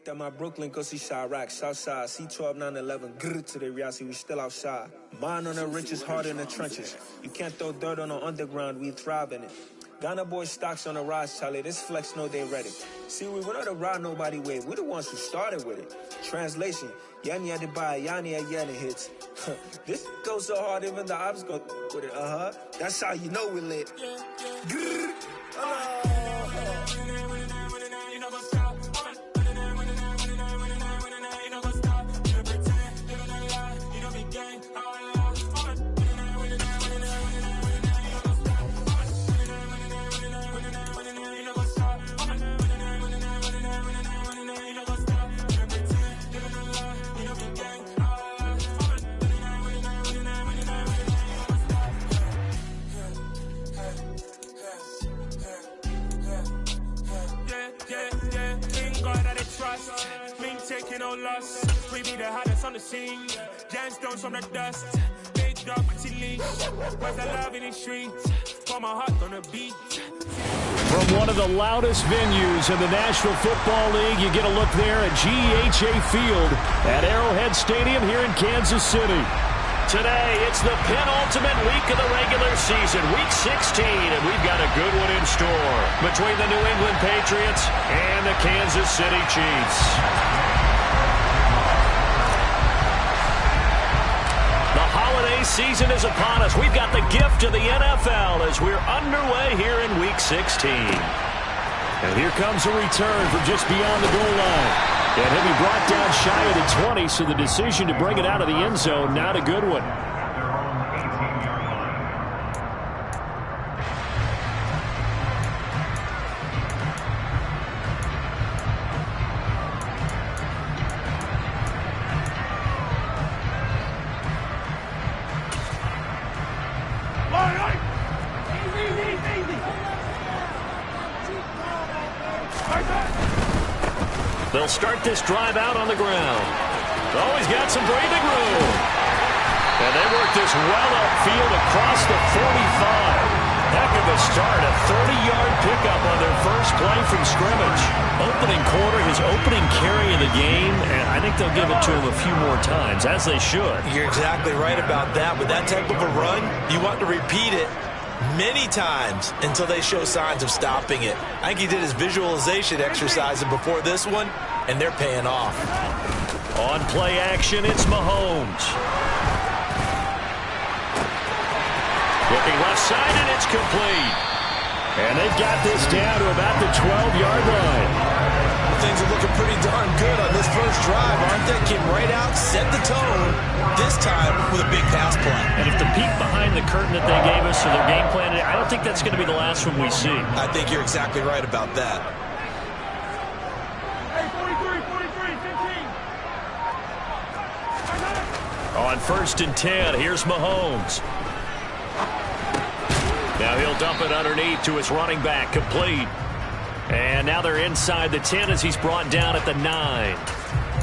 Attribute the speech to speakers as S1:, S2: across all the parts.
S1: that my Brooklyn go see Chirac, Southside, C12, 911, grrr to the Riasi, we still outside. Mine on the riches, hard in the trenches. You can't throw dirt on the underground, we thrive in it. Ghana boys stocks on the rise, Charlie, this flex know they ready. See, we not to ride nobody with, we the ones who started with it. Translation, Yani had to buy, Yani had Yani hits. This goes so hard, even the ops go with it, That's how you know we lit. Grrr. No loss, we be the hottest on the scene. Gemstones from the dust, big dog with leash. Where's the love in the streets? For my heart on the beat.
S2: From one of the loudest venues in the National Football League, you get a look there at GEHA Field at Arrowhead Stadium here in Kansas City.
S3: Today, it's the penultimate week of the regular season, Week 16, and we've got a good one in store between the New England Patriots and the Kansas City Chiefs. Holiday season is upon us. We've got the gift of the NFL as we're underway here in Week 16.
S2: And here comes a return from just beyond the goal line. And he'll be brought down shy of the 20, so the decision to bring it out of the end zone, not a good one.
S3: They'll start this drive out on the ground. Oh, he's got some breathing room. And they work this well upfield across the 45. Heck of a start, a 30-yard pickup on their first play from scrimmage. Opening quarter, his opening carry of the game, and I think they'll give it to him a few more times, as they should.
S4: You're exactly right about that. With that type of a run, you want to repeat it many times until they show signs of stopping it. I think he did his visualization exercise before this one, and they're paying off.
S3: On play action, it's Mahomes. Looking left side, and it's complete.
S2: And they've got this down to about the 12-yard line.
S4: Things are looking pretty darn good on this first drive, aren't they? Came right out, set the tone, this time with a big pass play.
S3: And if the peek behind the curtain that they gave us or their game plan, I don't think that's going to be the last one we see.
S4: I think you're exactly right about that.
S5: Hey, 43, 15.
S3: On 1st and 10, here's Mahomes. Now he'll dump it underneath to his running back, complete. And now they're inside the 10 as he's brought down at the 9.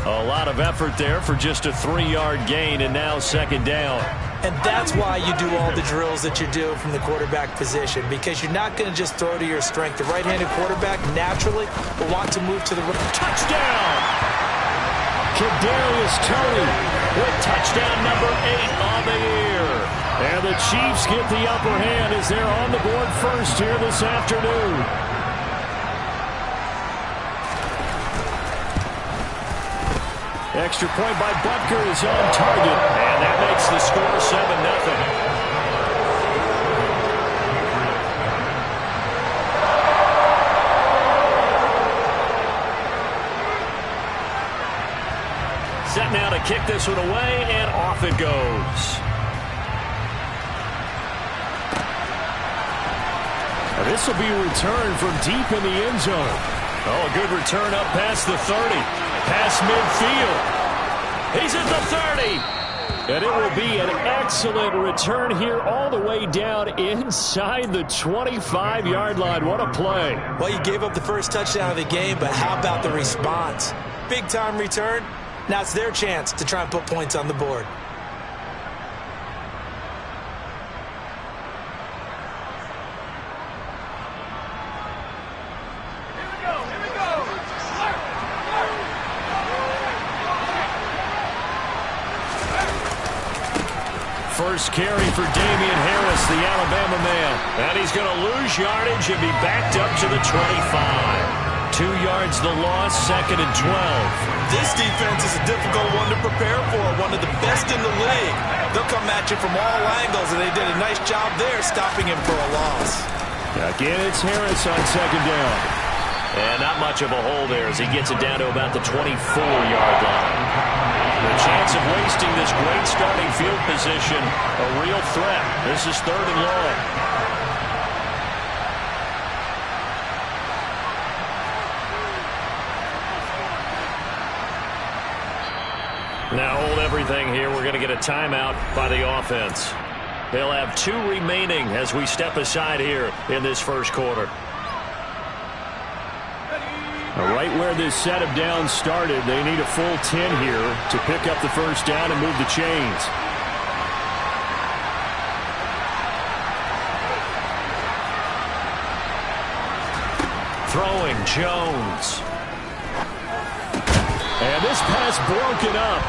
S3: A lot of effort there for just a 3-yard gain, and now 2nd down.
S4: And that's why you do all the drills that you do from the quarterback position, because you're not going to just throw to your strength. The right-handed quarterback naturally will want to move to the right.
S3: Touchdown!
S2: Kadarius Toney
S3: with touchdown number 8 on the year.
S2: And the Chiefs get the upper hand as they're on the board first here this afternoon. Extra point by Butker is on target.
S3: And that makes the score 7-0. Set now to kick this one away, and off it goes.
S2: This will be a return from deep in the end zone.
S3: Oh, a good return up past the 30. Past midfield. He's at the 30.
S2: And it will be an excellent return here all the way down inside the 25-yard line. What a play.
S4: Well, you gave up the first touchdown of the game, but how about the response? Big-time return. Now it's their chance to try and put points on the board.
S2: first carry for Damian Harris, the Alabama man. And he's going to lose yardage and be backed up to the 25. 2 yards the loss, 2nd and 12.
S4: This defense is a difficult one to prepare for, one of the best in the league. They'll come at you from all angles, and they did a nice job there stopping him for a loss.
S2: Again, it's Harris on 2nd down.
S3: And not much of a hole there as he gets it down to about the 24-yard line. The chance of wasting this great starting field position, a real threat. This is 3rd and long. Now hold everything here. We're going to get a timeout by the offense. They'll have 2 remaining as we step aside here in this first quarter.
S2: Right where this set of downs started, they need a full 10 here to pick up the first down and move the chains. Throwing Jones. And this pass broken up.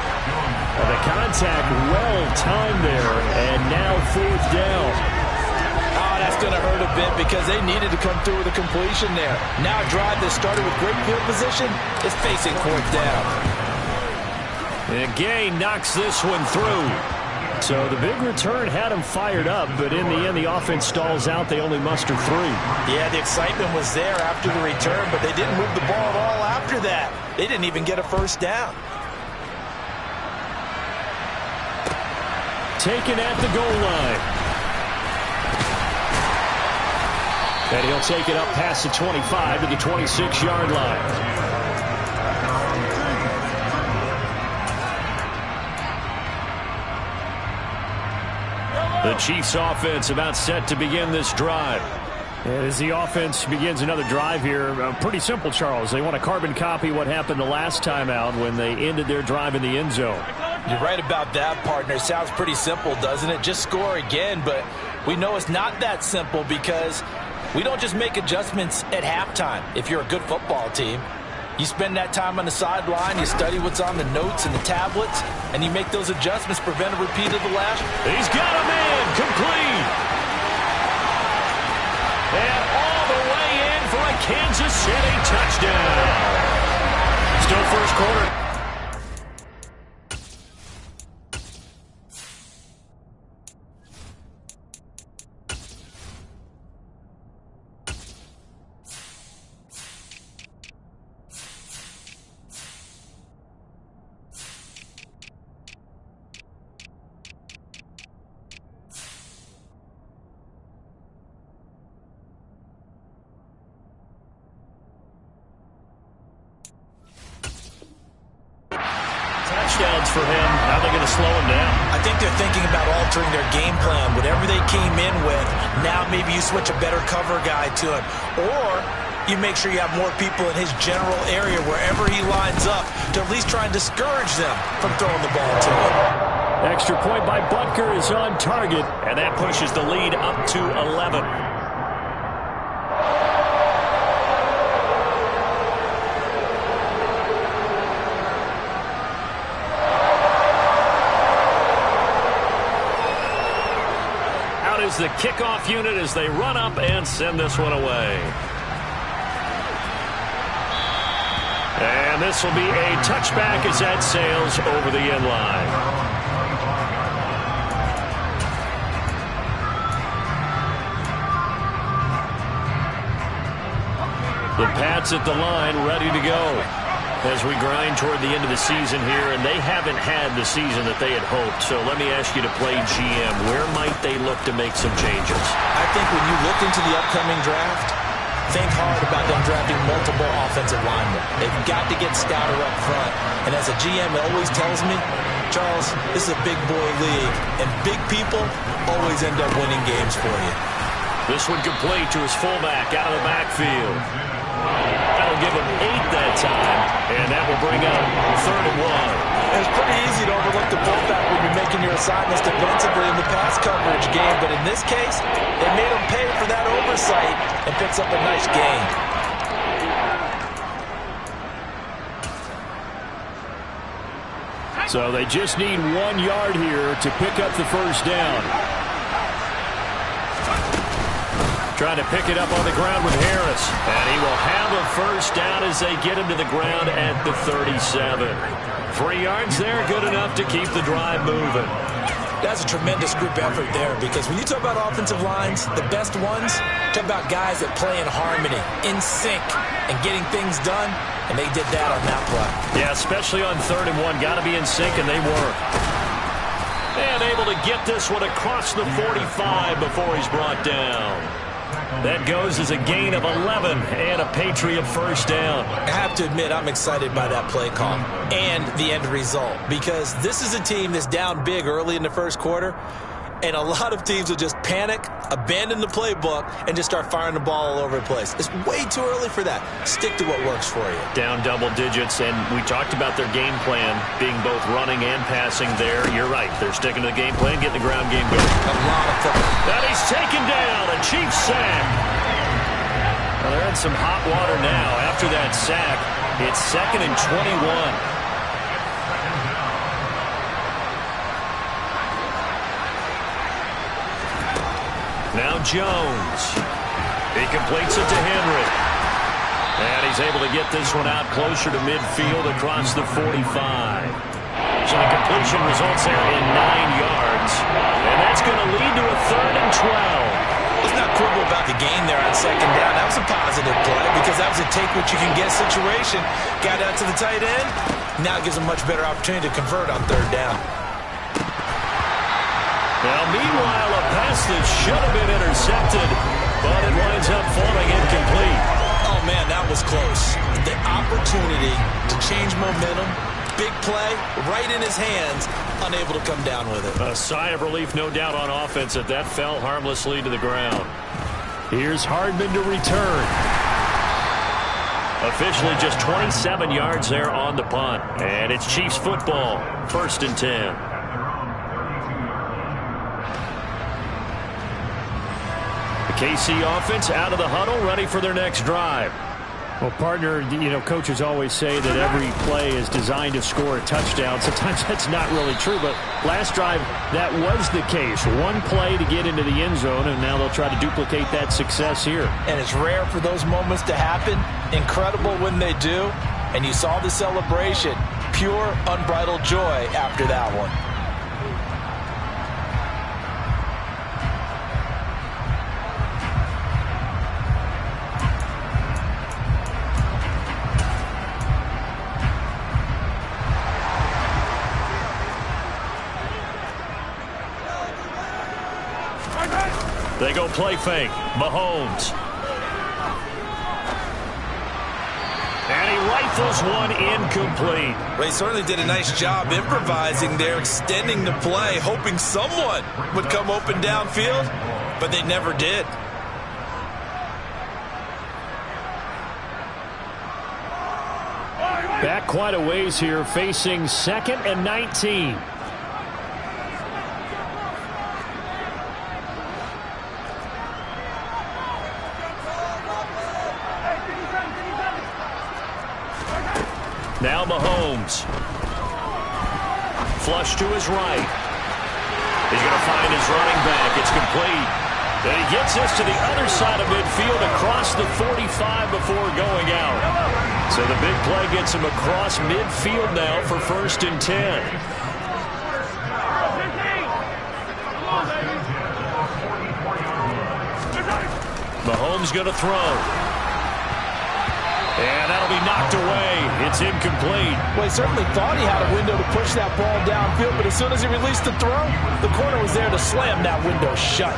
S2: And the contact well timed there, and now 4th down.
S4: Oh, that's going to hurt a bit because they needed to come through with a completion there. Now a drive that started with great field position is facing 4th down.
S2: And Gay knocks this one through. So the big return had him fired up, but in the end the offense stalls out. They only muster 3.
S4: Yeah, the excitement was there after the return, but they didn't move the ball at all after that. They didn't even get a first down.
S2: Taken at the goal line. And he'll take it up past the 25 to the 26-yard line. The Chiefs offense about set to begin this drive. And as the offense begins another drive here, pretty simple, Charles. They want to carbon copy what happened the last time out when they ended their drive in the end zone.
S4: You're right about that, partner. Sounds pretty simple, doesn't it? Just score again, but we know it's not that simple because we don't just make adjustments at halftime if you're a good football team. You spend that time on the sideline, you study what's on the notes and the tablets, and you make those adjustments, prevent a repeat of the last.
S2: He's got a man, complete. And all the way in for a Kansas City touchdown. Still first quarter. Touchdowns for him. How are they going to slow him down?
S4: I think they're thinking about altering their game plan. Whatever they came in with, now maybe you switch a better cover guy to him. Or you make sure you have more people in his general area wherever he lines up to at least try and discourage them from throwing the ball to him.
S2: Extra point by Butker is on target, and that pushes the lead up to 11. Is the kickoff unit as they run up and send this one away. And this will be a touchback as that sails over the end line. The Pats at the line ready to go as we grind toward the end of the season here, and they haven't had the season that they had hoped. So let me ask you to play GM. Where might they look to make some changes?
S4: I think when you look into the upcoming draft, think hard about them drafting multiple offensive linemen. They've got to get stouter up front. And as a GM, it always tells me, Charles, this is a big boy league, and big people always end up winning games for you.
S2: This one complete to his fullback out of the backfield. That'll give him 8 that time, and that will bring up 3rd and 1.
S4: It's pretty easy to overlook the fullback when you're making your assignments defensively in the pass coverage game, but in this case, they made him pay for that oversight and picks up a nice gain.
S2: So they just need 1 yard here to pick up the first down. Trying to pick it up on the ground with Harris. And he will have a first down as they get him to the ground at the 37. 3 yards there, good enough to keep the drive moving.
S4: That's a tremendous group effort there, because when you talk about offensive lines, the best ones, talk about guys that play in harmony, in sync, and getting things done, and they did that on that play.
S2: Yeah, especially on 3rd and 1. Got to be in sync, and they were. And able to get this one across the 45 before he's brought down. That goes as a gain of 11 and a Patriot first down.
S4: I have to admit, I'm excited by that play call and the end result, because this is a team that's down big early in the first quarter, and a lot of teams will just panic, abandon the playbook, and just start firing the ball all over the place. It's way too early for that. Stick to what works for you.
S2: Down double digits, and we talked about their game plan being both running and passing there. You're right. They're sticking to the game plan, getting the ground game going.
S4: A lot of football.
S2: And he's taken down. A Chiefs sack. Well, they're in some hot water now. After that sack, it's 2nd and 21. Now Jones. He completes it to Henry. And he's able to get this one out closer to midfield across the 45. So the completion results there in 9 yards. And that's going to lead to a 3rd and 12.
S4: Let's not quibble about the gain there on 2nd down. That was a positive play, because that was a take-what-you-can-get situation. Got out to the tight end. Now it gives a much better opportunity to convert on 3rd down.
S2: Now, meanwhile, a pass that should have been intercepted, but it winds up falling incomplete.
S4: Oh, man, that was close. The opportunity to change momentum, big play, right in his hands, unable to come down with it.
S2: A sigh of relief, no doubt, on offense that fell harmlessly to the ground. Here's Hardman to return. Officially just 27 yards there on the punt. And it's Chiefs football, 1st and 10. KC offense out of the huddle, ready for their next drive. Well, partner, coaches always say that every play is designed to score a touchdown. Sometimes that's not really true, but last drive, that was the case. One play to get into the end zone, and now they'll try to duplicate that success here.
S4: And it's rare for those moments to happen. Incredible when they do. And you saw the celebration. Pure, unbridled joy after that one.
S2: They go play fake. Mahomes. And he rifles one incomplete.
S4: Well, he certainly did a nice job improvising there, extending the play, hoping someone would come open downfield, but they never did.
S2: Back quite a ways here, facing 2nd and 19. Now Mahomes. Flush to his right. He's going to find his running back. It's complete. Then he gets this to the other side of midfield across the 45 before going out. So the big play gets him across midfield now for 1st and 10. Mahomes going to throw. And that'll be knocked away. It's incomplete.
S4: Well, he certainly thought he had a window to push that ball downfield, but as soon as he released the throw, the corner was there to slam that window shut.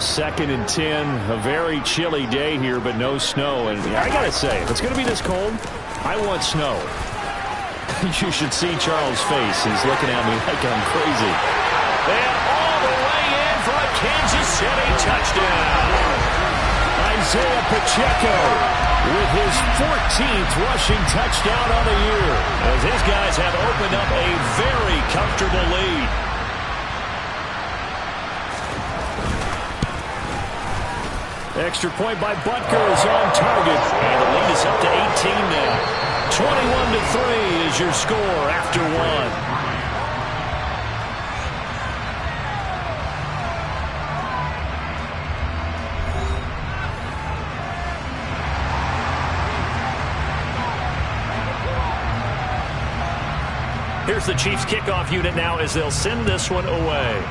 S2: 2nd and 10, a very chilly day here, but no snow. And I got to say, if it's going to be this cold, I want snow. You should see Charles' face. He's looking at me like I'm crazy. And all the way in for a Kansas City touchdown. Isaiah Pacheco with his 14th rushing touchdown on the year, as his guys have opened up a very comfortable lead. Extra point by Butker is on target, and the lead is up to 18 now. 21-3 is your score after one. Here's the Chiefs kickoff unit now as they'll send this one away.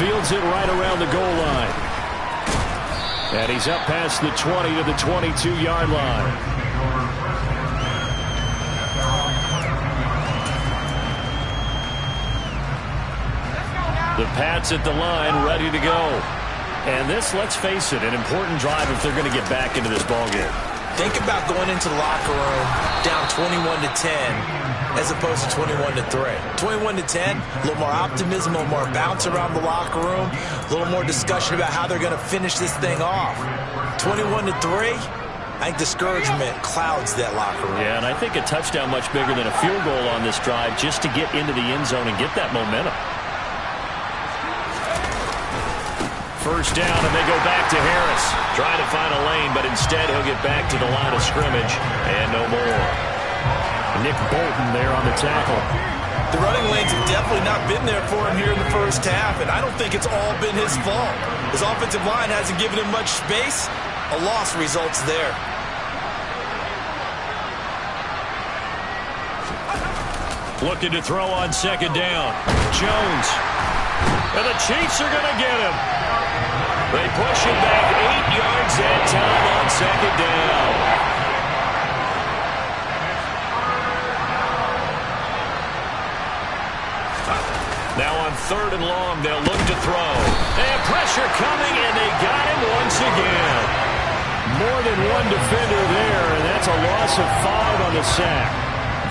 S2: Fields it right around the goal line. And he's up past the 20 to the 22-yard line. The Pats at the line, ready to go. And this, let's face it, an important drive if they're going to get back into this ballgame.
S4: Think about going into the locker room down 21-10 as opposed to 21-3. 21-10, a little more optimism, a little more bounce around the locker room, a little more discussion about how they're going to finish this thing off. 21-3, I think discouragement clouds that locker room.
S2: Yeah, and I think a touchdown much bigger than a field goal on this drive just to get into the end zone and get that momentum. First down, and they go back to Harris. Trying to find a lane, but instead he'll get back to the line of scrimmage, and no more. Nick Bolton there on the tackle.
S4: The running lanes have definitely not been there for him here in the first half, and I don't think it's all been his fault. His offensive line hasn't given him much space. A loss results there.
S2: Looking to throw on second down. Jones. And the Chiefs are going to get him. They push him back 8 yards that time on second down. Now on third and long, they'll look to throw. They have pressure coming, and they got him once again. More than one defender there, and that's a loss of 5 on the sack.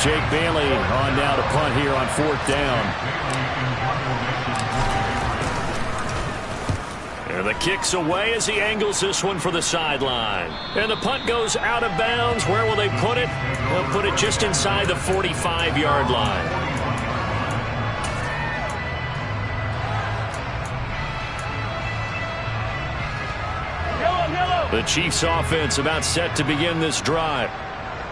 S2: Jake Bailey on now to punt here on fourth down. And the kick's away as he angles this one for the sideline. And the punt goes out of bounds. Where will they put it? They'll put it just inside the 45-yard line. The Chiefs offense about set to begin this drive.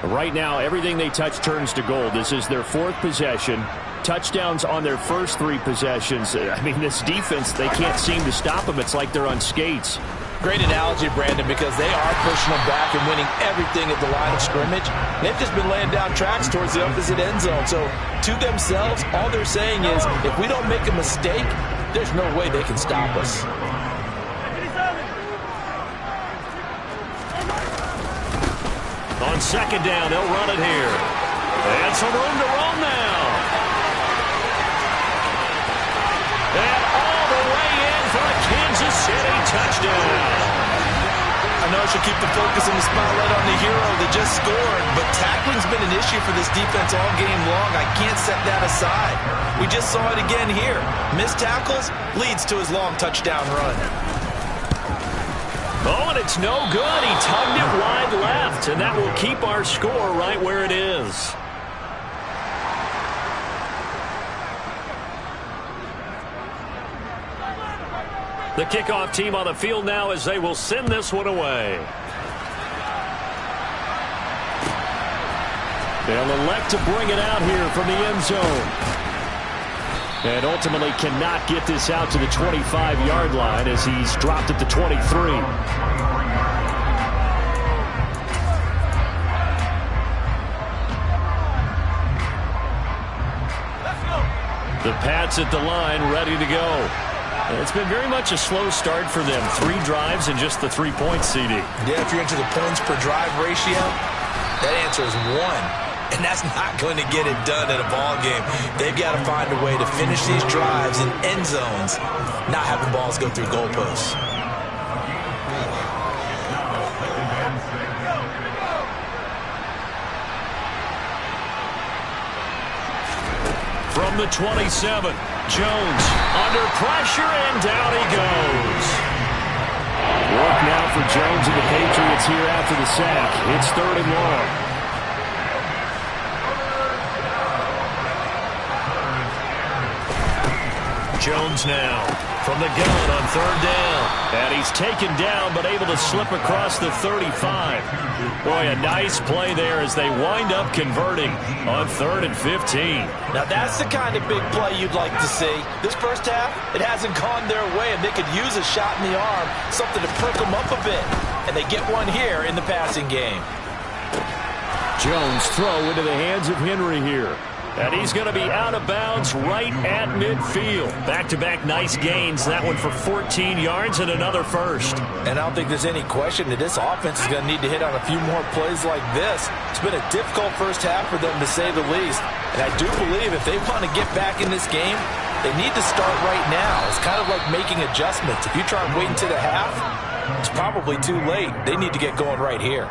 S2: Right now, everything they touch turns to gold. This is their fourth possession. Touchdowns on their first 3 possessions. I mean, this defense, they can't seem to stop them. It's like they're on skates.
S4: Great analogy, Brandon, because they are pushing them back and winning everything at the line of scrimmage. They've just been laying down tracks towards the opposite end zone. So, to themselves, all they're saying is, if we don't make a mistake, there's no way they can stop us.
S2: On second down, they'll run it here. And some room to roam now. And all the way in for a Kansas City touchdown.
S4: I know I should keep the focus and the spotlight on the hero that just scored, but tackling's been an issue for this defense all game long. I can't set that aside. We just saw it again here. Missed tackles leads to his long touchdown run.
S2: Oh, and it's no good. He tugged it wide left, and that will keep our score right where it is. The kickoff team on the field now as they will send this one away. They'll elect to bring it out here from the end zone. And ultimately cannot get this out to the 25-yard line as he's dropped at the 23. The Pats at the line, ready to go. And it's been very much a slow start for them. 3 drives and just the 3 points, CD.
S4: Yeah, if you're into the points per drive ratio, that answer is 1. And that's not going to get it done in a ball game. They've got to find a way to finish these drives in end zones, not having balls go through goalposts.
S2: From the 27, Jones under pressure, and down he goes. Work now for Jones and the Patriots here after the sack. It's 3rd and long. Jones now from the gun on 3rd down. And he's taken down but able to slip across the 35. Boy, a nice play there as they wind up converting on 3rd and 15.
S4: Now that's the kind of big play you'd like to see. This first half, it hasn't gone their way, and they could use a shot in the arm, something to perk them up a bit. And they get one here in the passing game.
S2: Jones throw into the hands of Henry here. And he's going to be out of bounds right at midfield. Back-to-back nice gains. That one for 14 yards and another first.
S4: And I don't think there's any question that this offense is going to need to hit on a few more plays like this. It's been a difficult first half for them, to say the least. And I do believe if they want to get back in this game, they need to start right now. It's kind of like making adjustments. If you try and wait until the half, it's probably too late. They need to get going right here.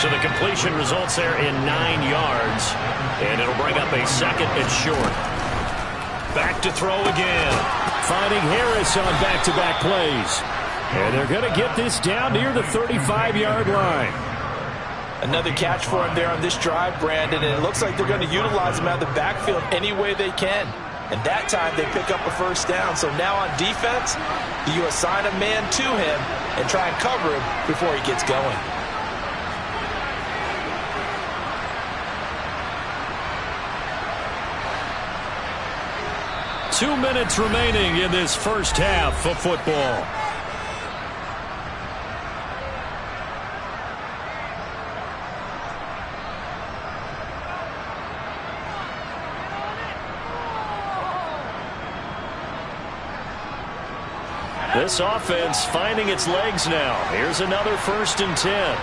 S2: So the completion results there in 9 yards. And it'll bring up a second and short. Back to throw again. Finding Harris on back-to-back plays. And they're going to get this down near the 35-yard line.
S4: Another catch for him there on this drive, Brandon. And it looks like they're going to utilize him out of the backfield any way they can. And that time they pick up a first down. So now on defense, you assign a man to him and try and cover him before he gets going.
S2: Two minutes remaining in this first half of football. This offense finding its legs now. Here's another 1st and 10.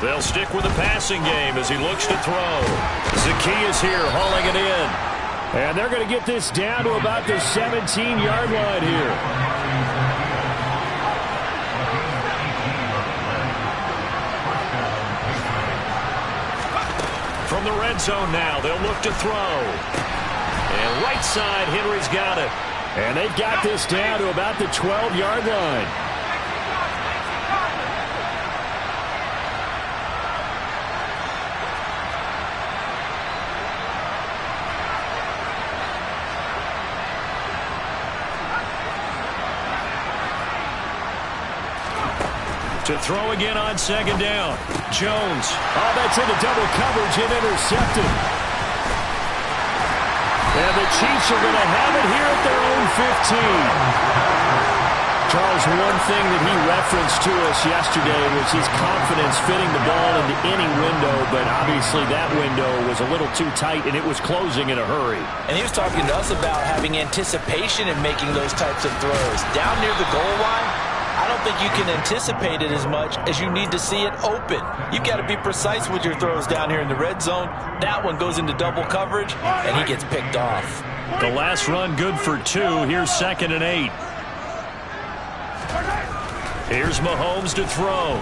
S2: They'll stick with the passing game as he looks to throw. Zacchaeus here hauling it in. And they're going to get this down to about the 17-yard line here. From the red zone now, they'll look to throw. And right side, Henry's got it. And they've got this down to about the 12-yard line. To throw again on 2nd down. Jones. Oh, that's into double coverage and intercepted. And the Chiefs are going to have it here at their own 15. Charles, one thing that he referenced to us yesterday was his confidence fitting the ball into any window, but obviously that window was a little too tight and it was closing in a hurry. And he was talking to us about having anticipation in making those types of throws. Down near the goal line, I don't think you can anticipate it as much as you need to see it open. You've got to be precise with your throws down here in the red zone. That one goes into double coverage, and he gets picked off. The last run good for 2. Here's 2nd and 8. Here's Mahomes to throw.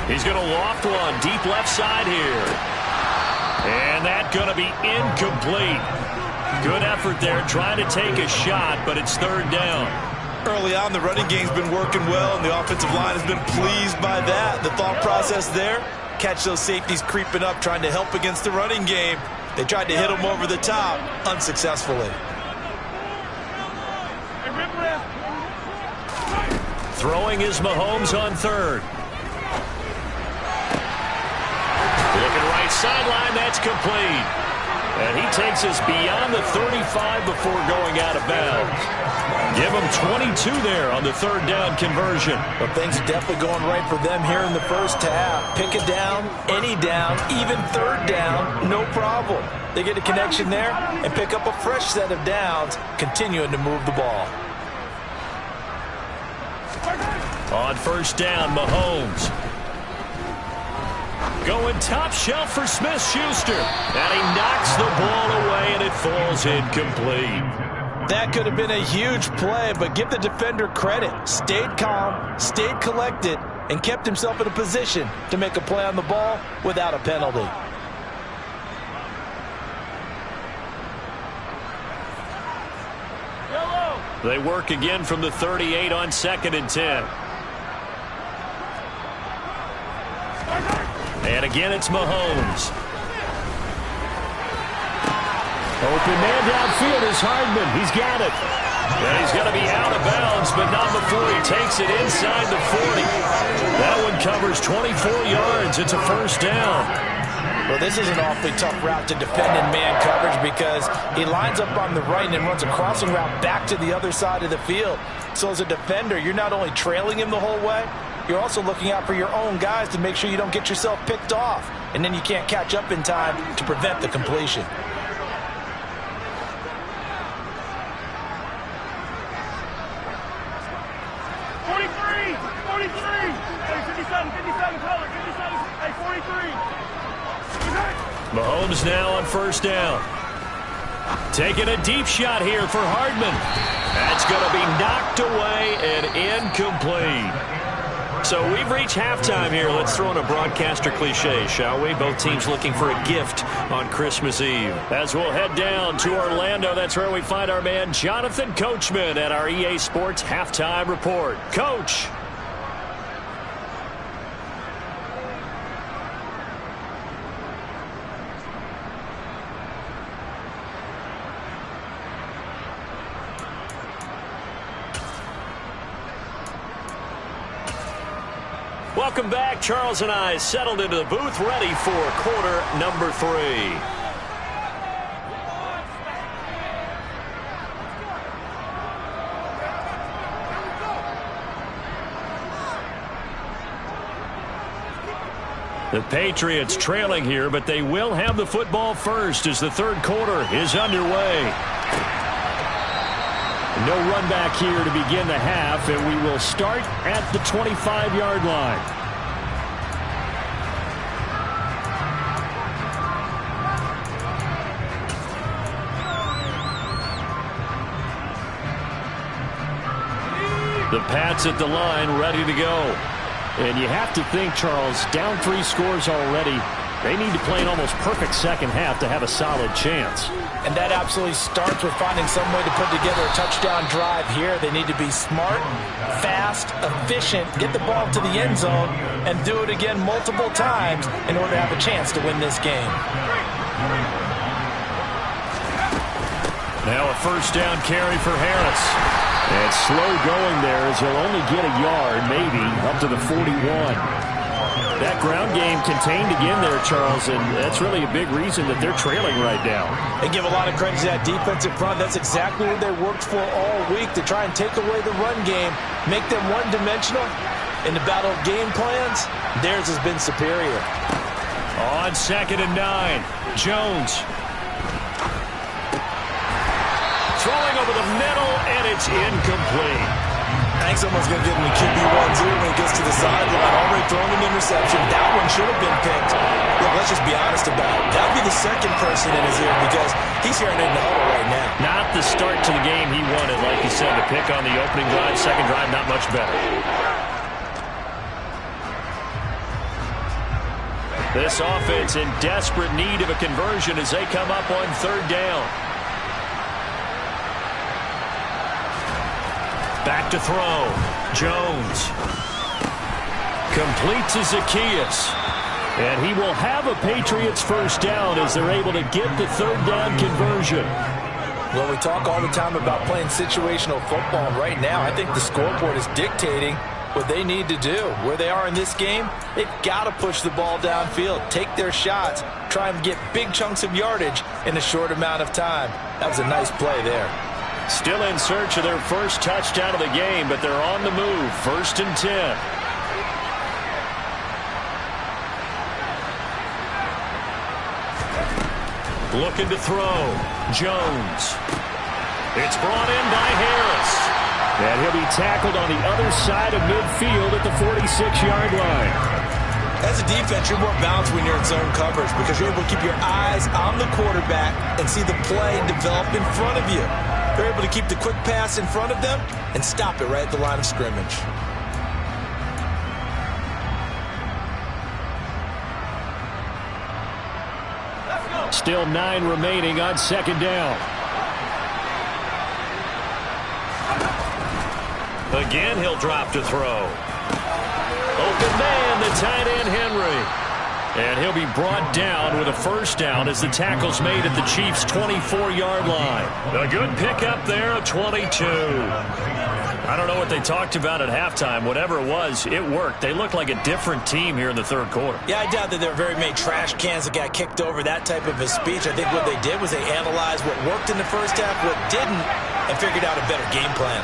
S2: He's going to loft one deep left side here. And that's going to be incomplete. Good effort there trying to take a shot, but it's 3rd down.
S4: Early on, the running game's been working well, and the offensive line has been pleased by that. The thought process there, catch those safeties creeping up, trying to help against the running game. They tried to hit them over the top, unsuccessfully.
S2: Throwing is Mahomes on 3rd. Looking right sideline, that's complete. And he takes us beyond the 35 before going out of bounds. Give him 22 there on the 3rd down conversion.
S4: Well, things are definitely going right for them here in the first half. Pick it down, any down, even 3rd down, no problem. They get a connection there and pick up a fresh set of downs, continuing to move the ball.
S2: On 1st down, Mahomes. Going top shelf for Smith-Schuster. And he knocks the ball away, and it falls incomplete.
S4: That could have been a huge play, but give the defender credit. Stayed calm, stayed collected, and kept himself in a position to make a play on the ball without a penalty.
S2: They work again from the 38 on 2nd and 10. And again, it's Mahomes. Open man downfield is Hardman. He's got it. And he's going to be out of bounds, but not before he takes it inside the 40. That one covers 24 yards. It's a 1st down.
S4: Well, this is an awfully tough route to defend in man coverage because he lines up on the right and then runs a crossing route back to the other side of the field. So as a defender, you're not only trailing him the whole way, you're also looking out for your own guys to make sure you don't get yourself picked off. And then you can't catch up in time to prevent the completion.
S2: Mahomes now on first down. Taking a deep shot here for Hardman. That's going to be knocked away and incomplete. So we've reached halftime here. Let's throw in a broadcaster cliche, shall we? Both teams looking for a gift on Christmas Eve. As we'll head down to Orlando, that's where we find our man Jonathan Coachman at our EA Sports Halftime Report. Coach. Welcome back. Charles and I settled into the booth, ready for quarter number 3. The Patriots trailing here, but they will have the football first as the third quarter is underway. No run back here to begin the half, and we will start at the 25-yard line. The Pats at the line, ready to go. And you have to think, Charles, down 3 scores already. They need to play an almost perfect second half to have a solid chance.
S4: And that absolutely starts with finding some way to put together a touchdown drive here. They need to be smart, fast, efficient, get the ball to the end zone, and do it again multiple times in order to have a chance to win this game.
S2: Now a first down carry for Harris. And slow going there as he'll only get a yard, maybe, up to the 41. That ground game contained again there, Charles, and that's really a big reason that they're trailing right now.
S4: They give a lot of credit to that defensive front. That's exactly what they worked for all week, to try and take away the run game, make them one-dimensional. In the battle of game plans, theirs has been superior.
S2: On 2nd and 9, Jones. Throwing over the middle, and it's incomplete.
S4: I think someone's going to give him a QB1-0 when he gets to the sideline. Already thrown an interception. That one should have been picked. Look, let's just be honest about it. That would be the second person in his ear because he's hearing it in the huddle right now.
S2: Not the start to the game he wanted, like you said. The pick on the opening drive, second drive, not much better. This offense in desperate need of a conversion as they come up on 3rd down. Back to throw. Jones. Complete to Zacchaeus. And he will have a Patriots first down as they're able to get the 3rd down conversion.
S4: Well, we talk all the time about playing situational football. Right now, I think the scoreboard is dictating what they need to do. Where they are in this game, they've got to push the ball downfield, take their shots, try and get big chunks of yardage in a short amount of time. That was a nice play there.
S2: Still in search of their first touchdown of the game, but they're on the move. 1st and 10. Looking to throw. Jones. It's brought in by Harris. And he'll be tackled on the other side of midfield at the 46-yard line.
S4: As a defense, you're more balanced when you're in zone coverage because you're able to keep your eyes on the quarterback and see the play develop in front of you. They're able to keep the quick pass in front of them and stop it right at the line of scrimmage.
S2: Still 9 remaining on 2nd down. Again, he'll drop to throw. Open man, the tight end, Henry. And he'll be brought down with a first down as the tackle's made at the Chiefs' 24-yard line. A good pickup there of 22. I don't know what they talked about at halftime. Whatever it was, it worked. They looked like a different team here in the 3rd quarter.
S4: Yeah, I doubt that there were very many trash cans that got kicked over, that type of a speech. I think what they did was they analyzed what worked in the first half, what didn't, and figured out a better game plan.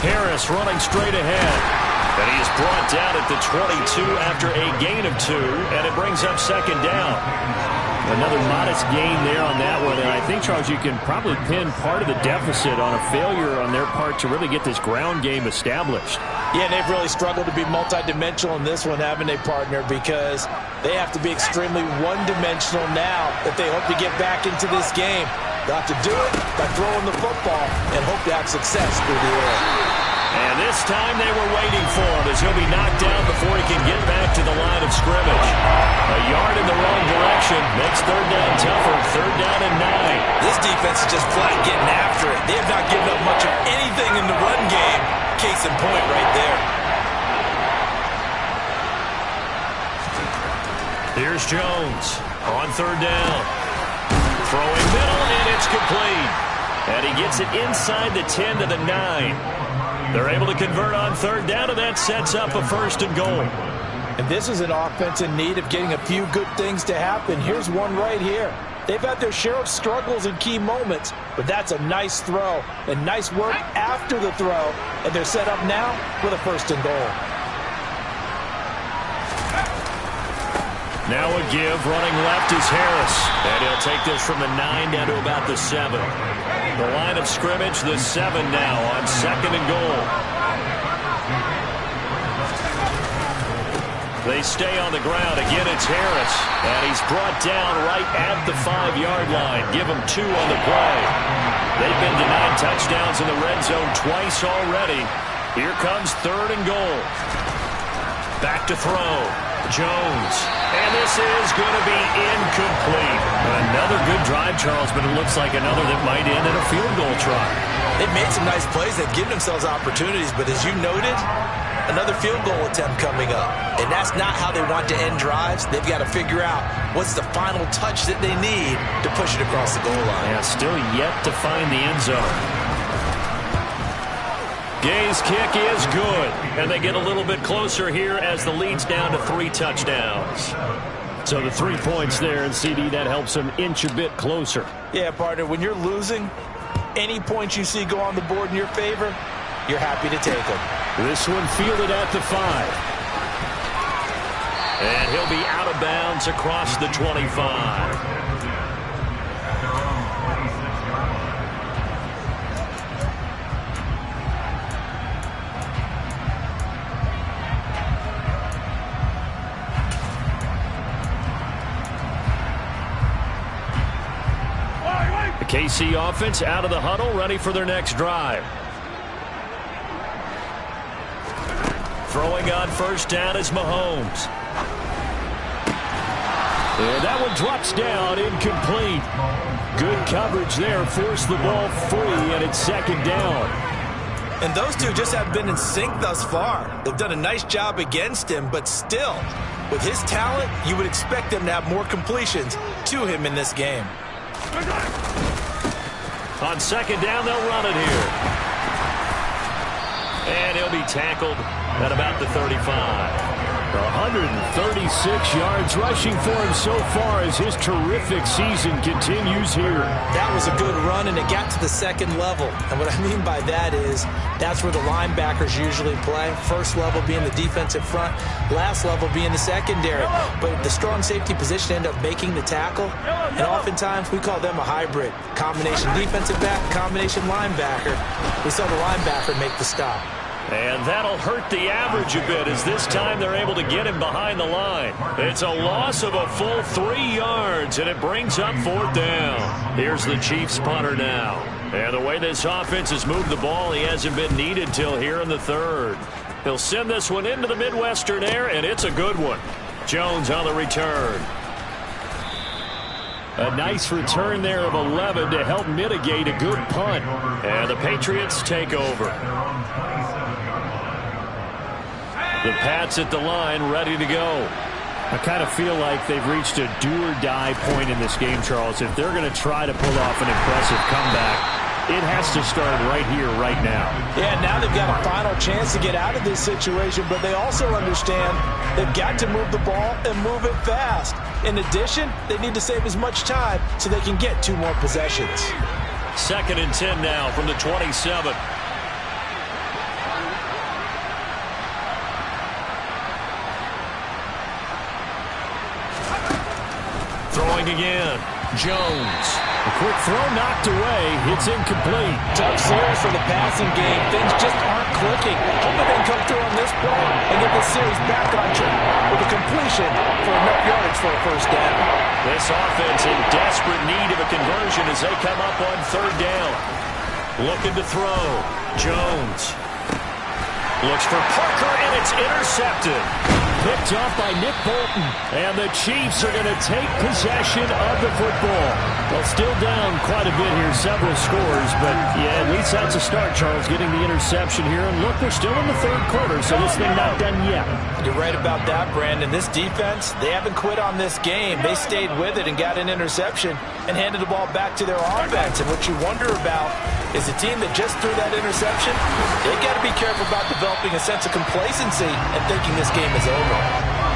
S2: Harris running straight ahead.
S3: And he is brought down at the 22 after a gain of 2, and it brings up second down.
S2: Another modest gain there on that one, and I think, Charles, you can probably pin part of the deficit on a failure on their part to really get this ground game established.
S4: Yeah, and they've really struggled to be multidimensional in this one, haven't they, partner? Because they have to be extremely one-dimensional now if they hope to get back into this game. They'll have to do it by throwing the football and hope to have success through the air.
S3: And this time they were waiting for him as he'll be knocked down before he can get back to the line of scrimmage. A yard in the wrong direction makes third down tougher. Third down and 9.
S4: This defense is just flat getting after it. They have not given up much of anything in the run game. Case in point right there.
S3: Here's Jones on third down. Throwing middle, and it's complete. And he gets it inside the 10 to the 9. They're able to convert on third down, and that sets up a first and goal.
S4: And this is an offense in need of getting a few good things to happen. Here's one right here. They've had their share of struggles in key moments, but that's a nice throw and nice work after the throw. And they're set up now with a first and goal.
S3: Now a give, running left is Harris. And he'll take this from the 9 down to about the 7. The line of scrimmage, the 7 now on second and goal. They stay on the ground. Again, it's Harris. And he's brought down right at the 5-yard line. Give him 2 on the play. They've been denied touchdowns in the red zone twice already. Here comes third and goal. Back to throw. Jones. And this is going to be incomplete.
S2: Another good drive, Charles, but it looks like another that might end in a field goal try.
S4: They've made some nice plays. They've given themselves opportunities, but as you noted, another field goal attempt coming up. And that's not how they want to end drives. They've got to figure out what's the final touch that they need to push it across the goal line.
S2: Yeah, still yet to find the end zone.
S3: Gay's kick is good, and they get a little bit closer here as the lead's down to 3 touchdowns.
S2: So the 3 points there, and CD, that helps them inch a bit closer.
S4: Yeah, partner, when you're losing, any points you see go on the board in your favor, you're happy to take them.
S2: This one fielded at the 5.
S3: And he'll be out of bounds across the 25. The KC offense out of the huddle, ready for their next drive. Throwing on first down is Mahomes.
S2: And that one drops down, incomplete. Good coverage there, forced the ball free, and it's second down.
S4: And those two just have been in sync thus far. They've done a nice job against him, but still, with his talent, you would expect them to have more completions to him in this game.
S3: On second down, they'll run it here. And he'll be tackled at about the 35.
S2: 136 yards rushing for him so far as his terrific season continues here.
S4: That was a good run, and it got to the second level. And what I mean by that is that's where the linebackers usually play. First level being the defensive front, last level being the secondary. But the strong safety position ended up making the tackle, and oftentimes we call them a hybrid. Combination defensive back, combination linebacker. We saw the linebacker make the stop.
S3: And that'll hurt the average a bit as this time they're able to get him behind the line. It's a loss of a full 3 yards, and it brings up fourth down. Here's the Chiefs punter now. And the way this offense has moved the ball, he hasn't been needed till here in the third. He'll send this one into the Midwestern air, and it's a good one. Jones on the return.
S2: A nice return there of 11 to help mitigate a good punt.
S3: And the Patriots take over. The Pats at the line, ready to go.
S2: I kind of feel like they've reached a do-or-die point in this game, Charles. If they're going to try to pull off an impressive comeback, it has to start right here, right now.
S4: Yeah, now they've got a final chance to get out of this situation, but they also understand they've got to move the ball and move it fast. In addition, they need to save as much time so they can get 2 more possessions.
S3: Second and 10 now from the 27. throwing again. Jones.
S2: A quick throw knocked away. It's incomplete.
S4: Tough series for the passing game. Things just aren't clicking. Hoping they can come through on this play and get this series back on track with a completion for enough yardage for a first down.
S3: This offense in desperate need of a conversion as they come up on third down. Looking to throw. Jones. Looks for Parker, and it's intercepted.
S2: Picked off by Nick Bolton. And the Chiefs are going to take possession of the football. Well, still down quite a bit here, several scores. But, yeah, at least that's a start, Charles, getting the interception here. And look, we're still in the third quarter, so this thing not done yet.
S4: You're right about that, Brandon. This defense, they haven't quit on this game. They stayed with it and got an interception and handed the ball back to their offense. And what you wonder about is a team that just threw that interception, they got to be careful about developing a sense of complacency and thinking this game is over.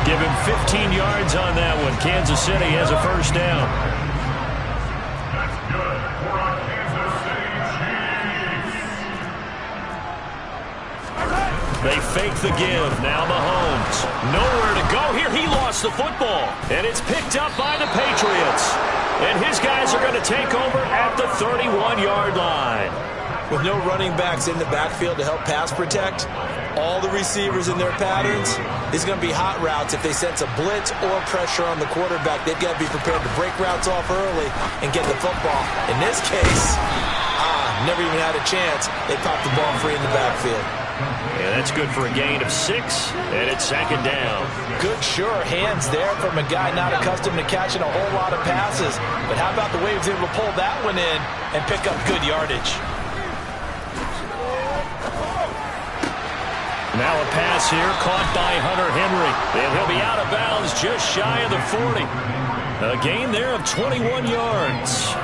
S3: Give him 15 yards on that one. Kansas City has a first down.
S5: That's good for a Kansas City Chiefs.
S3: They fake the give. Now Mahomes. Nowhere to go here. He lost the football. And it's picked up by the Patriots. And his guys are going to take over at the 31-yard line.
S4: With no running backs in the backfield to help pass protect, all the receivers in their patterns, it's going to be hot routes if they sense a blitz or pressure on the quarterback. They've got to be prepared to break routes off early and get the football. In this case, never even had a chance. They popped the ball free in the backfield.
S3: Yeah, that's good for a gain of 6, and it's second down.
S4: Good, sure hands there from a guy not accustomed to catching a whole lot of passes. But how about the way he was able to pull that one in and pick up good yardage?
S3: Now a pass here, caught by Hunter Henry. And he'll be out of bounds just shy of the 40. A gain there of 21 yards.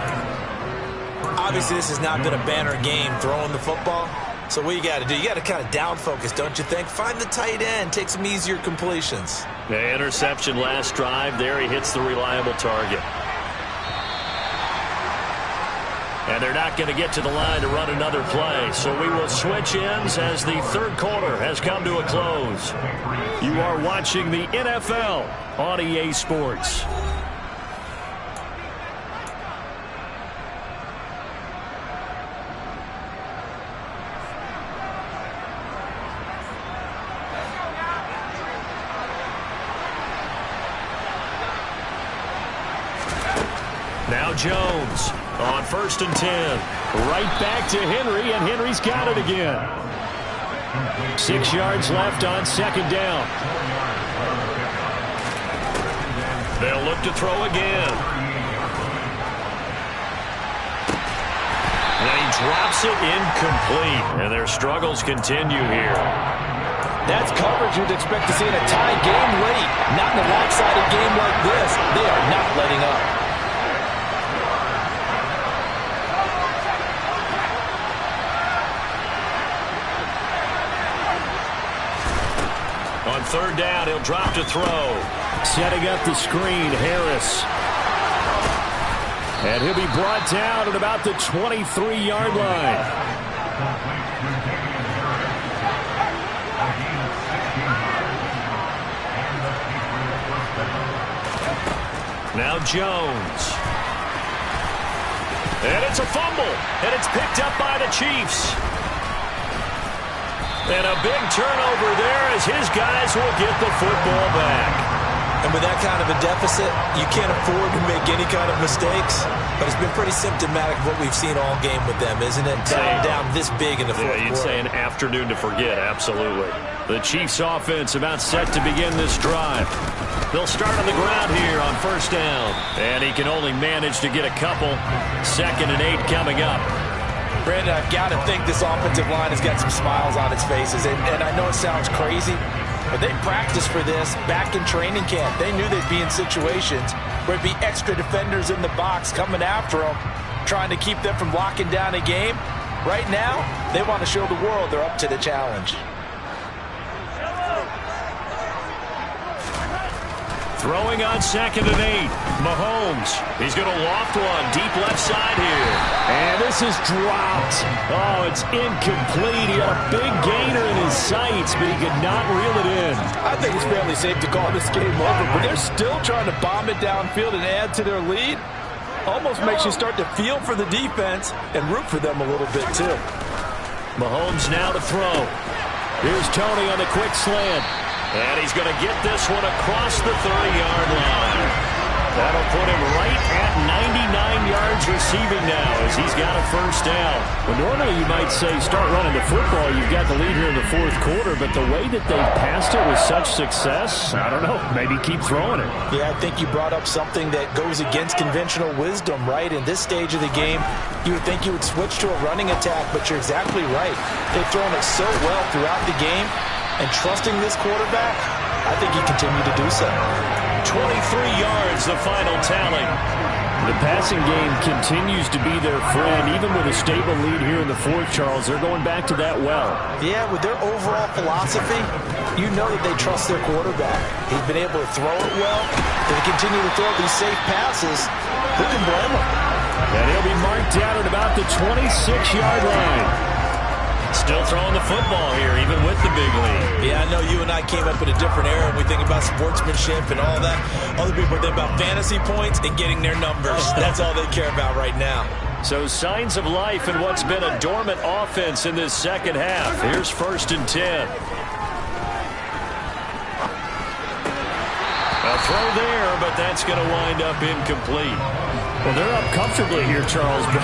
S4: Obviously, this has not been a banner game throwing the football. So what you got to do, you got to kind of down focus, don't you think? Find the tight end, take some easier completions.
S3: The interception last drive. There he hits the reliable target. And they're not going to get to the line to run another play. So we will switch ends as the third quarter has come to a close. You are watching the NFL on EA Sports. Now Jones on 1st and 10. Right back to Henry, and Henry's got it again. 6 yards left on second down. They'll look to throw again. And he drops it incomplete. And their struggles continue here.
S4: That's coverage you'd expect to see in a tie game late. Not in a lopsided game like this. They are not letting up.
S3: On third down, he'll drop to throw.
S2: Setting up the screen, Harris. And he'll be brought down at about the 23-yard line.
S3: Now Jones. And it's a fumble. And it's picked up by the Chiefs. And a big turnover there as his guys will get the football back.
S4: And with that kind of a deficit, you can't afford to make any kind of mistakes. But it's been pretty symptomatic of what we've seen all game with them, isn't it? Down this big in the fourth quarter.
S3: You'd say an afternoon to forget, absolutely. The Chiefs offense about set to begin this drive. They'll start on the ground here on first down. And he can only manage to get a couple. 2nd and 8 coming up.
S4: Brandon, I've got to think this offensive line has got some smiles on its faces. And I know it sounds crazy, but they practiced for this back in training camp. They knew they'd be in situations where it'd be extra defenders in the box coming after them, trying to keep them from locking down a game. Right now, they want to show the world they're up to the challenge.
S3: Throwing on 2nd and 8. Mahomes, he's going to loft one deep left side here.
S2: And this is dropped. Oh, it's incomplete. He had a big gainer in his sights, but he could not reel it in.
S4: I think it's fairly safe to call this game over, but they're still trying to bomb it downfield and add to their lead. Almost makes you start to feel for the defense and root for them a little bit, too.
S3: Mahomes now to throw.
S2: Here's Tony on the quick slant.
S3: And he's going to get this one across the 30-yard line. That'll put him right at 99 yards receiving now as he's got a first down.
S2: Well, normally you might say start running the football. You've got the lead here in the fourth quarter, but the way that they've passed it with such success, I don't know, maybe keep throwing it.
S4: Yeah, I think you brought up something that goes against conventional wisdom, right? In this stage of the game, you would think you would switch to a running attack, but you're exactly right. They've thrown it so well throughout the game, and trusting this quarterback, I think he continued to do so.
S3: 23 yards, the final tally.
S2: The passing game continues to be their friend, even with a stable lead here in the fourth, Charles. They're going back to that well.
S4: Yeah, with their overall philosophy, you know that they trust their quarterback. He's been able to throw it well. They continue to throw these safe passes. Who can blame him?
S2: And he'll be marked down at about the 26-yard line.
S3: Still throwing the football here, even with the big lead.
S4: Yeah, I know you and I came up in a different era. We think about sportsmanship and all that. Other people think about fantasy points and getting their numbers. That's all they care about right now.
S3: So signs of life in what's been a dormant offense in this second half. Here's 1st and 10. A throw there, but that's going to wind up incomplete.
S2: Well, they're up comfortably here, Charles, but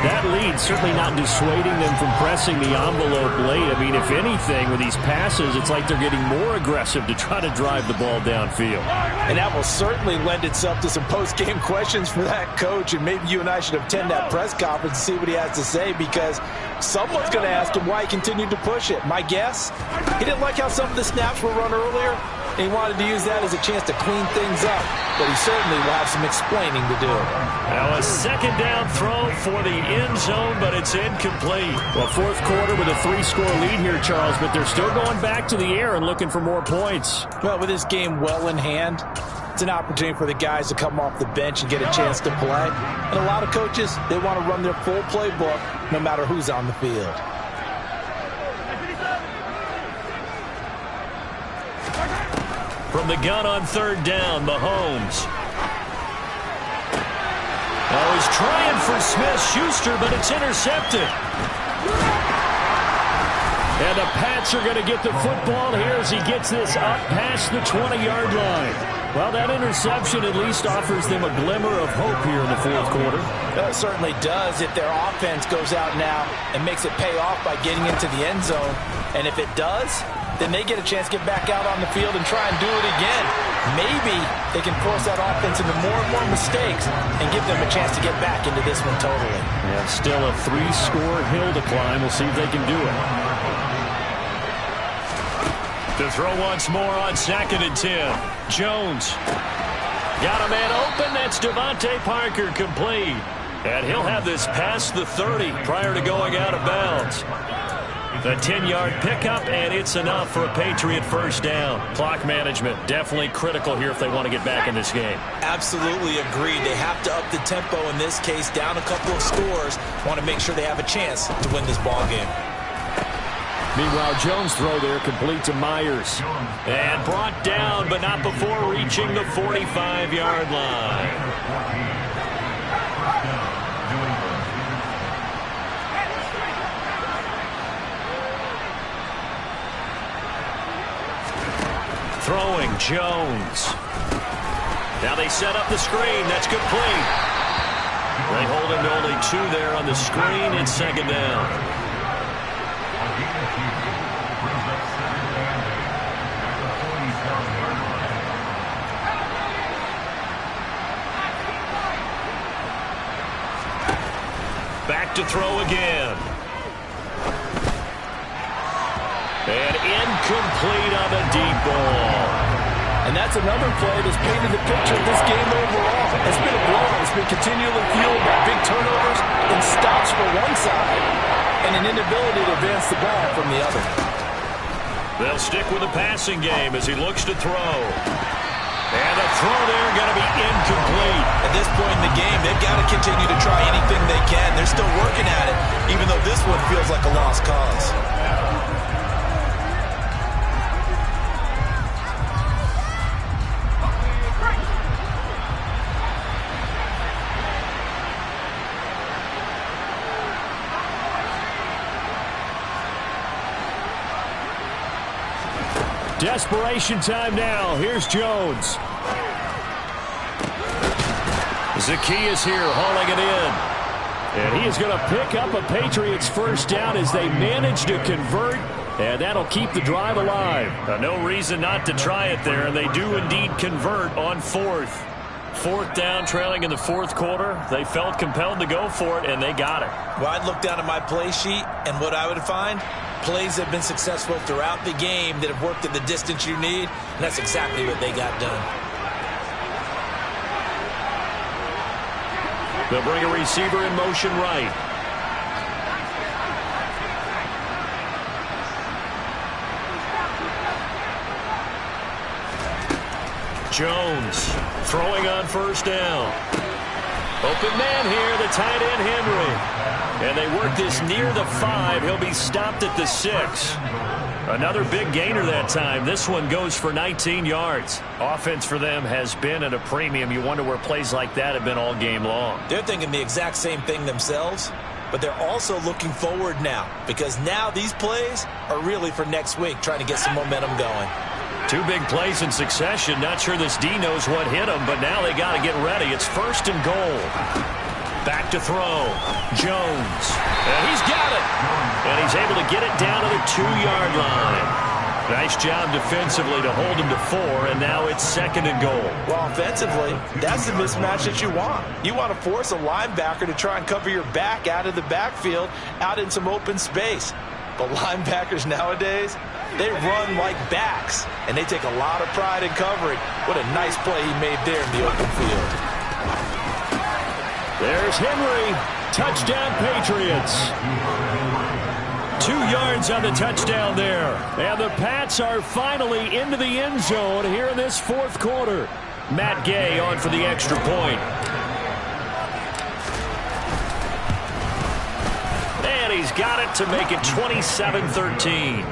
S2: that lead certainly not dissuading them from pressing the envelope late. I mean, if anything, with these passes, it's like they're getting more aggressive to try to drive the ball downfield.
S4: And that will certainly lend itself to some post-game questions for that coach, and maybe you and I should attend that press conference and see what he has to say, because someone's going to ask him why he continued to push it. My guess, he didn't like how some of the snaps were run earlier, and he wanted to use that as a chance to clean things up, but he certainly will have some explaining to do.
S3: Now a second down throw for the end zone, but it's incomplete.
S2: Well, fourth quarter with a 3-score lead here, Charles, but they're still going back to the air and looking for more points.
S4: Well, with this game well in hand, it's an opportunity for the guys to come off the bench and get a chance to play. And a lot of coaches, they want to run their full playbook no matter who's on the field.
S3: From the gun on 3rd down, Mahomes. Oh, he's trying for Smith-Schuster, but it's intercepted.
S2: And the Pats are going to get the football here as he gets this up past the 20-yard line. Well, that interception at least offers them a glimmer of hope here in the fourth quarter.
S4: Well, it certainly does if their offense goes out now and makes it pay off by getting into the end zone. And if it does, then they get a chance to get back out on the field and try and do it again. Maybe they can force that offense into more and more mistakes and give them a chance to get back into this one totally.
S2: Yeah, still a 3-score hill to climb. We'll see if they can do it.
S3: To throw once more on 2nd and 10. Jones. Got a man open. That's Devontae Parker complete. And he'll have this past the 30 prior to going out of bounds. The 10-yard pickup, and it's enough for a Patriot first down. Clock management, definitely critical here if they want to get back in this game.
S4: Absolutely agreed. They have to up the tempo in this case, down a couple of scores. Want to make sure they have a chance to win this ball game.
S2: Meanwhile, Jones' throw there complete to Myers.
S3: And brought down, but not before reaching the 45-yard line. Throwing, Jones. Now they set up the screen. That's complete. They hold him to only 2 there on the screen in 2nd down. Back to throw again. And incomplete on the deep ball.
S4: And that's another play that's painted the picture of this game overall. It's been a blowout. It's been continually fueled by big turnovers and stops for one side and an inability to advance the ball from the other.
S3: They'll stick with the passing game as he looks to throw. And the throw there going to be incomplete.
S4: At this point in the game, they've got to continue to try anything they can. They're still working at it, even though this one feels like a lost cause.
S2: Desperation time now. Here's Jones.
S3: Zacchaeus here hauling it in.
S2: And he is going to pick up a Patriots first down as they manage to convert. And that'll keep the drive alive.
S3: No reason not to try it there. And they do indeed convert on fourth. Fourth down, trailing in the fourth quarter. They felt compelled to go for it, and they got it.
S4: Well, I'd look down at my play sheet, and what I would find, plays have been successful throughout the game that have worked at the distance you need, and that's exactly what they got done.
S3: They'll bring a receiver in motion right. Jones throwing on first down. Open man here, the tight end Henry. And they work this near the 5. He'll be stopped at the 6. Another big gainer that time. This one goes for 19 yards. Offense for them has been at a premium. You wonder where plays like that have been all game long.
S4: They're thinking the exact same thing themselves, but they're also looking forward now, because now these plays are really for next week, trying to get some momentum going.
S3: Two big plays in succession. Not sure this D knows what hit him, but now they got to get ready. It's first and goal. Back to throw. Jones. And he's got it. And he's able to get it down to the 2-yard line. Nice job defensively to hold him to 4, and now it's second and goal.
S4: Well, offensively, that's the mismatch that you want. You want to force a linebacker to try and cover your back out of the backfield, out in some open space. But linebackers nowadays, they run like backs, and they take a lot of pride in covering. What a nice play he made there in the open field.
S2: There's Henry. Touchdown, Patriots. 2 yards on the touchdown there. And the Pats are finally into the end zone here in this fourth quarter. Matt Gay on for the extra point. And he's got it to make it 27-13.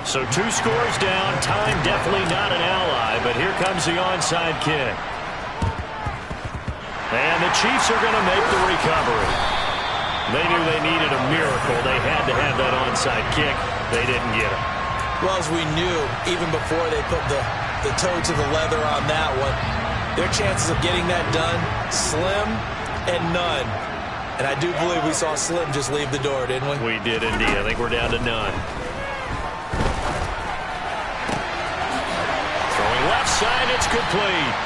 S3: So 2 scores down. Time definitely not an ally, but here comes the onside kick. And the Chiefs are going to make the recovery. They knew they needed a miracle. They had to have that onside kick. They didn't get it.
S4: Well, as we knew, even before they put the toe to the leather on that one, their chances of getting that done, slim and none. And I do believe we saw Slim just leave the door, didn't we?
S3: We did indeed. I think we're down to none. Throwing left side, it's complete.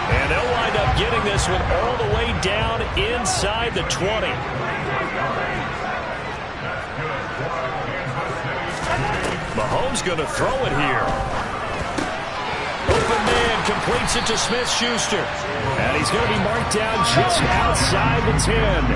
S3: And they'll wind up getting this one all the way down inside the 20. Mahomes going to throw it here. Open man completes it to Smith-Schuster.
S2: And he's going to be marked down just outside the 10.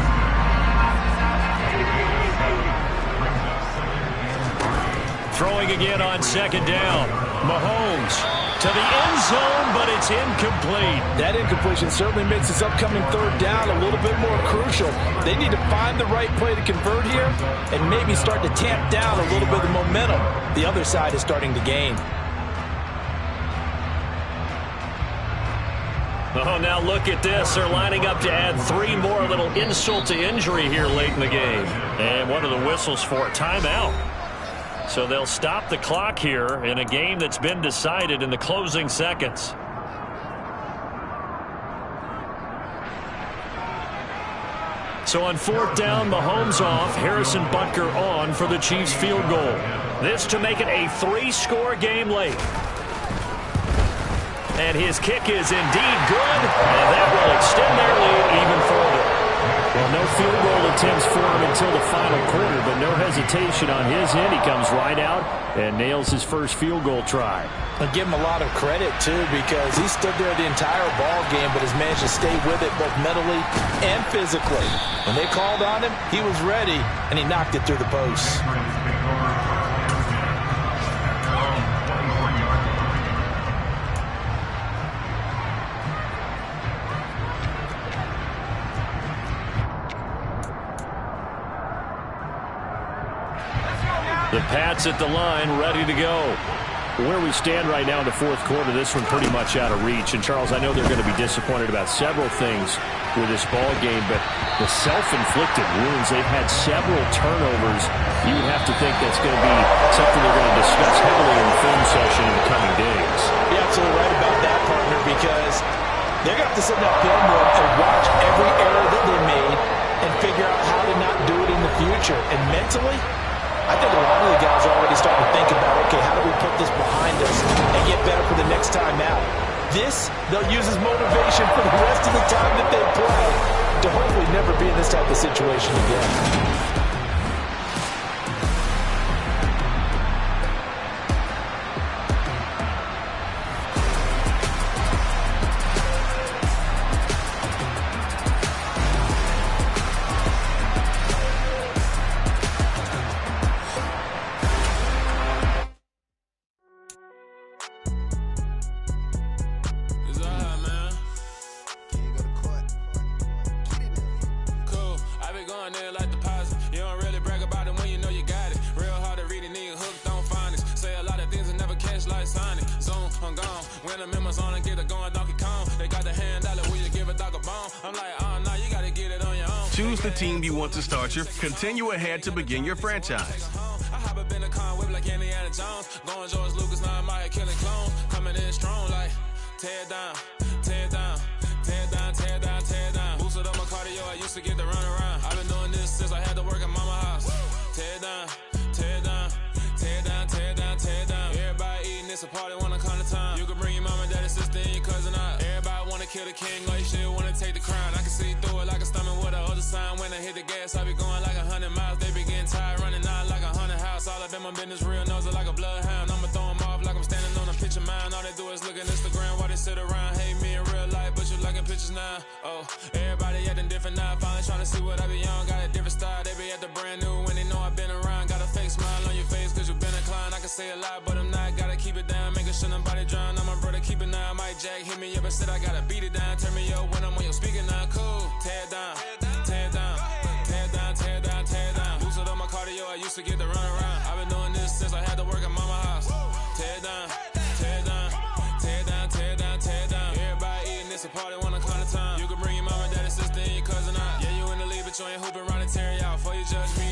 S3: Throwing again on second down. Mahomes to the end zone, but it's incomplete.
S4: That incompletion certainly makes this upcoming third down a little bit more crucial. They need to find the right play to convert here and maybe start to tamp down a little bit of momentum the other side is starting to gain.
S3: Oh, now look at this. They're lining up to add 3 more. A little insult to injury here late in the game. And what are the whistles for? Timeout. So they'll stop the clock here in a game that's been decided in the closing seconds. So on fourth down, Mahomes off, Harrison Butker on for the Chiefs field goal. This to make it a 3-score game late. And his kick is indeed good, and that will extend their lead even further.
S2: Well, no field goal attempts for him until the final quarter, but no hesitation on his end. He comes right out and nails his first field goal try.
S4: I give him a lot of credit, too, because he stood there the entire ball game, but has managed to stay with it both mentally and physically. When they called on him, he was ready, and he knocked it through the posts.
S5: takes over for 17 at their own 21-yard line.
S3: The Pats at the line, ready to go.
S2: Where we stand right now in the fourth quarter, this one pretty much out of reach. And, Charles, I know they're going to be disappointed about several things with this ball game, but the self-inflicted wounds, they've had several turnovers. You would have to think that's going to be something they're going to discuss heavily in the film session in the coming days.
S4: You're absolutely right about that, partner, because they're going to have to sit in that film room and watch every error that they made and figure out how to not do it in the future. And mentally, I think a lot of the guys are already starting to think about, okay, how do we put this behind us and get better for the next time out? This, they'll use as motivation for the rest of the time that they play to hopefully never be in this type of situation again.
S6: Choose the team you want to start your. Continue ahead to begin your franchise.
S7: Tear down, tear down, tear down, tear down, tear down. Boosted up my cardio, I used to get to run around. I've been doing this since I had to work at mama house. Tear down, tear down, tear down, tear down, tear down. Everybody eating, it's a party, wanna come to time. You can bring your mama, daddy, sister, and your cousin out. Everybody wanna kill the king, or you shit wanna take the crown. I can see through it like a stomach with a other sign. When I hit the gas, I be going like 100 miles. They be getting tired, running out like 100 house. All up in my business, real nose like a bloodhound. I'ma throw 'em off like I'm standing on a picture mound. All they do is look at Instagram while they sit around. Hate me in real life, but you liking pictures now. Oh, everybody acting different now. Finally trying to see what I be on. Got a different style, they be at the brand new when they know I've been around. Got a fake smile on your face cause you been inclined. I can say a lot, but I'm not. Gotta keep it down, making sure nobody drown. I'm my brother, keep it now. Mike Jack hit me up and said I gotta beat it down. Turn me up when I'm on your speaker now. Cool, tear down, tear down, tear down, tear down, tear down. Boosted up my cardio, I used to get to run around. I've been doing this since I had to work at mama house. Tear down, tear down, tear down, tear down, tear down. Everybody eating, it's a party, wanna come to time. You can bring your mama, daddy, sister, and your cousin out. Yeah, you in the league, but you ain't hooping around and tear you out. Before you judge me,